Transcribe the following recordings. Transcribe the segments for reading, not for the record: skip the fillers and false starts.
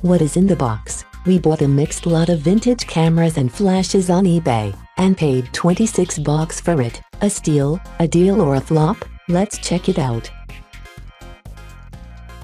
What is in the box? We bought a mixed lot of vintage cameras and flashes on eBay, and paid $26 for it. A steal, a deal or a flop? Let's check it out.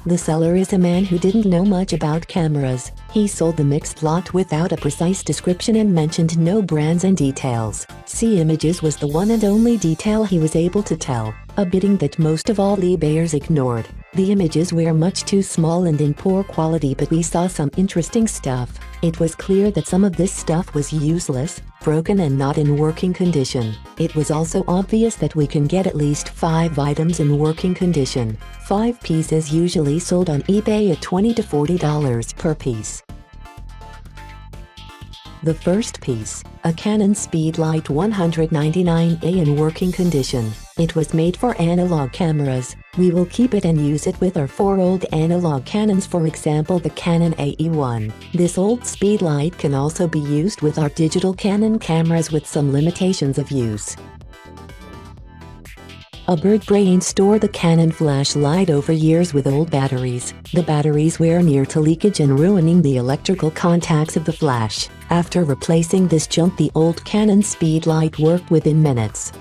The seller is a man who didn't know much about cameras. He sold the mixed lot without a precise description and mentioned no brands and details. See images was the one and only detail he was able to tell, a bidding that most of all eBayers ignored. The images were much too small and in poor quality, but we saw some interesting stuff. It was clear that some of this stuff was useless, broken and not in working condition. It was also obvious that we can get at least 5 items in working condition. 5 pieces usually sold on eBay at $20 to $40 per piece. The first piece, a Canon Speedlight 199A in working condition. It was made for analog cameras. We will keep it and use it with our 4 old analog Canons, for example the Canon AE1. This old Speedlight can also be used with our digital Canon cameras with some limitations of use. A bird brain stored the Canon flashlight over years with old batteries. The batteries were near to leakage and ruining the electrical contacts of the flash. After replacing this junk, the old Canon Speedlight worked within minutes.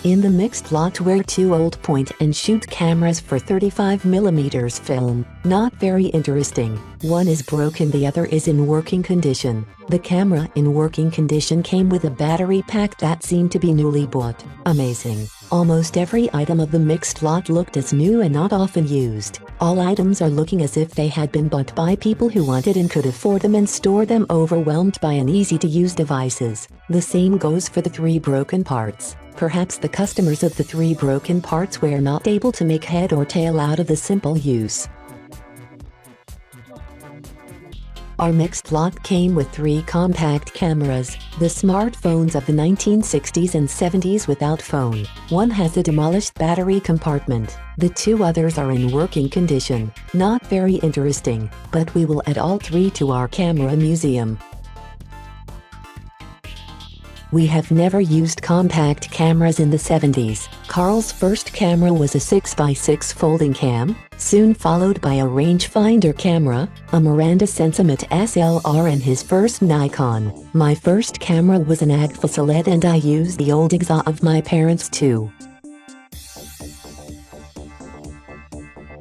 In the mixed lot were 2 old point-and-shoot cameras for 35mm film. Not very interesting. One is broken, the other is in working condition. The camera in working condition came with a battery pack that seemed to be newly bought. Amazing. Almost every item of the mixed lot looked as new and not often used. All items are looking as if they had been bought by people who wanted and could afford them and store them, overwhelmed by an easy-to-use devices. The same goes for the 3 broken parts. Perhaps the customers of the 3 broken parts were not able to make head or tail out of the simple use. Our mixed lot came with 3 compact cameras, the smartphones of the 1960s and 70s without phone. One has a demolished battery compartment. The 2 others are in working condition. Not very interesting, but we will add all 3 to our camera museum. We have never used compact cameras in the 70s. Carl's first camera was a 6x6 folding cam, soon followed by a rangefinder camera, a Miranda Sensimate SLR and his first Nikon. My first camera was an Agfa Silette and I used the old Edixa of my parents too.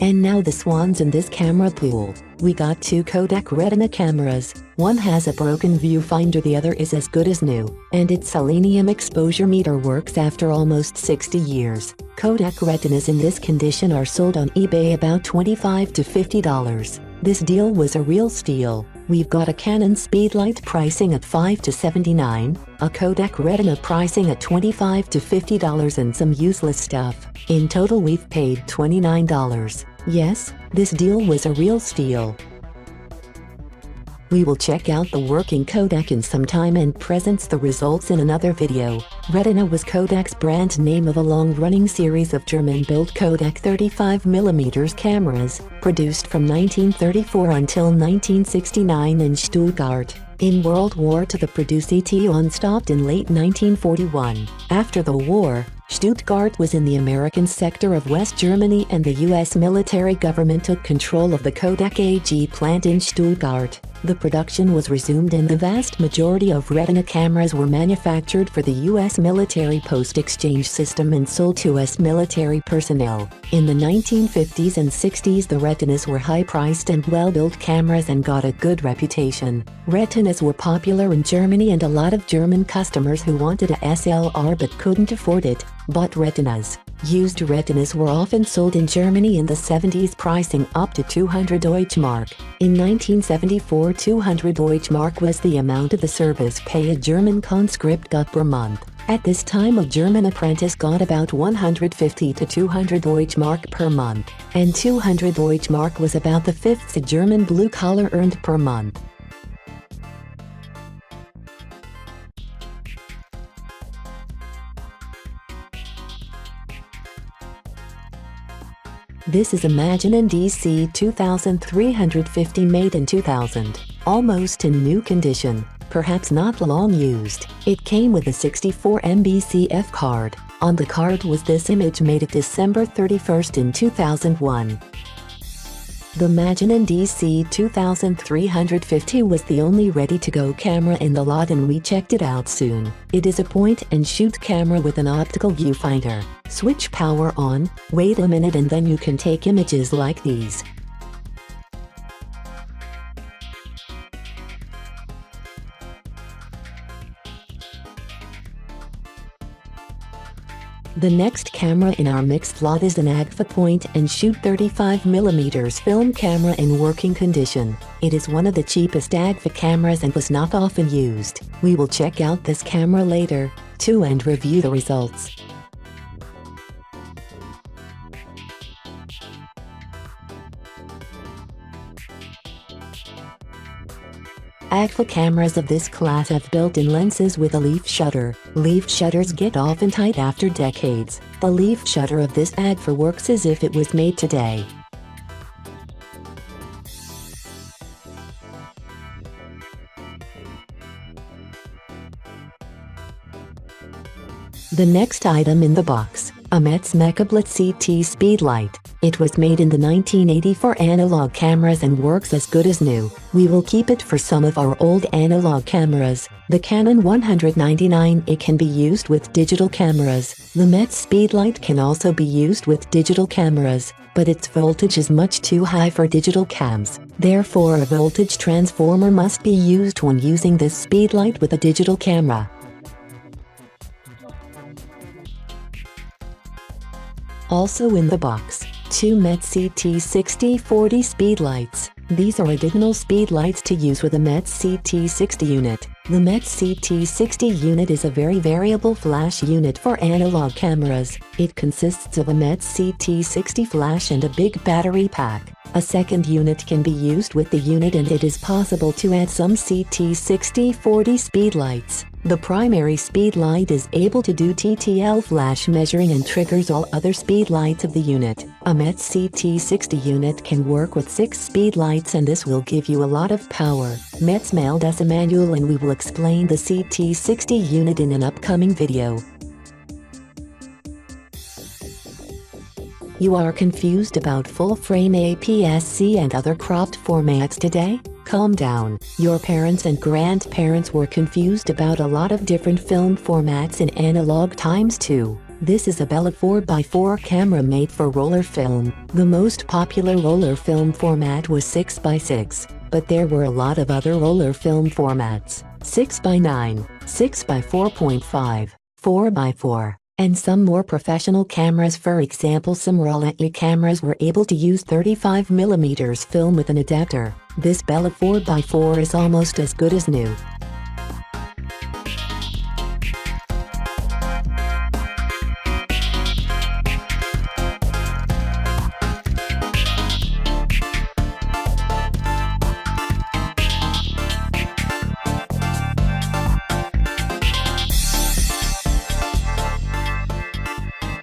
And now the swans in this camera pool. We got 2 Kodak Retina cameras. One has a broken viewfinder, the other is as good as new. And its selenium exposure meter works after almost 60 years. Kodak Retinas in this condition are sold on eBay about $25 to $50. This deal was a real steal. We've got a Canon Speedlight pricing at $5 to $79, a Kodak Retina pricing at $25 to $50 and some useless stuff. In total we've paid $29. Yes, this deal was a real steal. We will check out the working Kodak in some time and presents the results in another video. Retina was Kodak's brand name of a long-running series of German-built Kodak 35mm cameras, produced from 1934 until 1969 in Stuttgart. In World War II the production stopped in late 1941. After the war, Stuttgart was in the American sector of West Germany and the US military government took control of the Kodak AG plant in Stuttgart. The production was resumed and the vast majority of Retina cameras were manufactured for the US military post-exchange system and sold to US military personnel. In the 1950s and 60s the Retinas were high-priced and well-built cameras and got a good reputation. Retinas were popular in Germany and a lot of German customers who wanted a SLR but couldn't afford it, bought Retinas. Used Retinas were often sold in Germany in the 70s, pricing up to 200 Deutschmark. In 1974 200 Deutschmark was the amount of the service pay a German conscript got per month. At this time a German apprentice got about 150 to 200 Deutschmark per month, and 200 Deutschmark was about the fifth a German blue-collar earned per month. This is a Maginon DC23501 made in 2000, almost in new condition, perhaps not long used. It came with a 64 MB CF card. On the card was this image made at December 31st in 2001. The Maginon DC23501 was the only ready-to-go camera in the lot, and we checked it out soon. It is a point-and-shoot camera with an optical viewfinder. Switch power on, wait a minute, and then you can take images like these. The next camera in our mixed lot is an Agfa point-and-shoot 35mm film camera in working condition. It is one of the cheapest Agfa cameras and was not often used. We will check out this camera later, too, and review the results. Agfa cameras of this class have built-in lenses with a leaf shutter. Leaf shutters get often tight after decades. The leaf shutter of this Agfa works as if it was made today. The next item in the box, a Metz Mecablitz CT Speedlight. It was made in the 1980 for analog cameras and works as good as new. We will keep it for some of our old analog cameras. The Canon 199 A can be used with digital cameras. The Metz Speedlight can also be used with digital cameras, but its voltage is much too high for digital cams. Therefore, a voltage transformer must be used when using this Speedlight with a digital camera. Also in the box, two Metz CT6040 speedlights. These are additional speedlights to use with a Metz CT60 unit. The Metz CT60 unit is a very variable flash unit for analog cameras. It consists of a Metz CT60 flash and a big battery pack. A second unit can be used with the unit, and it is possible to add some CT6040 speedlights. The primary speedlight is able to do TTL flash measuring and triggers all other speedlights of the unit. A Metz CT60 unit can work with 6 speedlights, and this will give you a lot of power. Metz mailed us a manual, and we will explain the CT60 unit in an upcoming video. You are confused about full-frame APS-C and other cropped formats today? Calm down. Your parents and grandparents were confused about a lot of different film formats in analog times too. This is a Bella 4x4 camera made for roller film. The most popular roller film format was 6x6, but there were a lot of other roller film formats: 6x9, 6x4.5, 4x4. And some more professional cameras. For example, some Silette cameras were able to use 35mm film with an adapter. This Bella 4x4 is almost as good as new.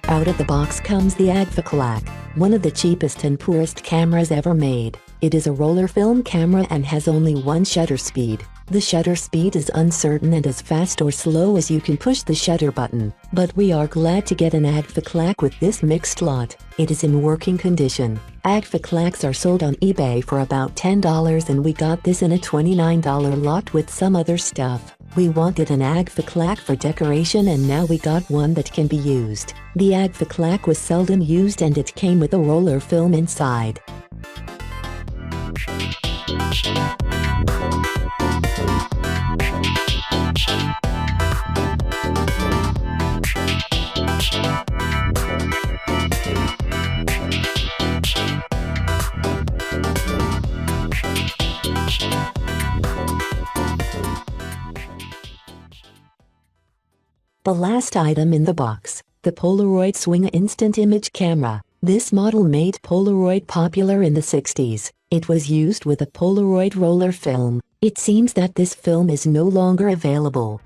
Out of the box comes the Agfa Clack, one of the cheapest and poorest cameras ever made. It is a roller film camera and has only one shutter speed. The shutter speed is uncertain and as fast or slow as you can push the shutter button. But we are glad to get an Agfa Clack with this mixed lot. It is in working condition. Agfa Clacks are sold on eBay for about $10, and we got this in a $29 lot with some other stuff. We wanted an Agfa Clack for decoration, and now we got one that can be used. The Agfa Clack was seldom used, and it came with a roller film inside. The last item in the box, the Polaroid Swing instant image camera. This model made Polaroid popular in the 60s. It was used with a Polaroid roller film. It seems that this film is no longer available.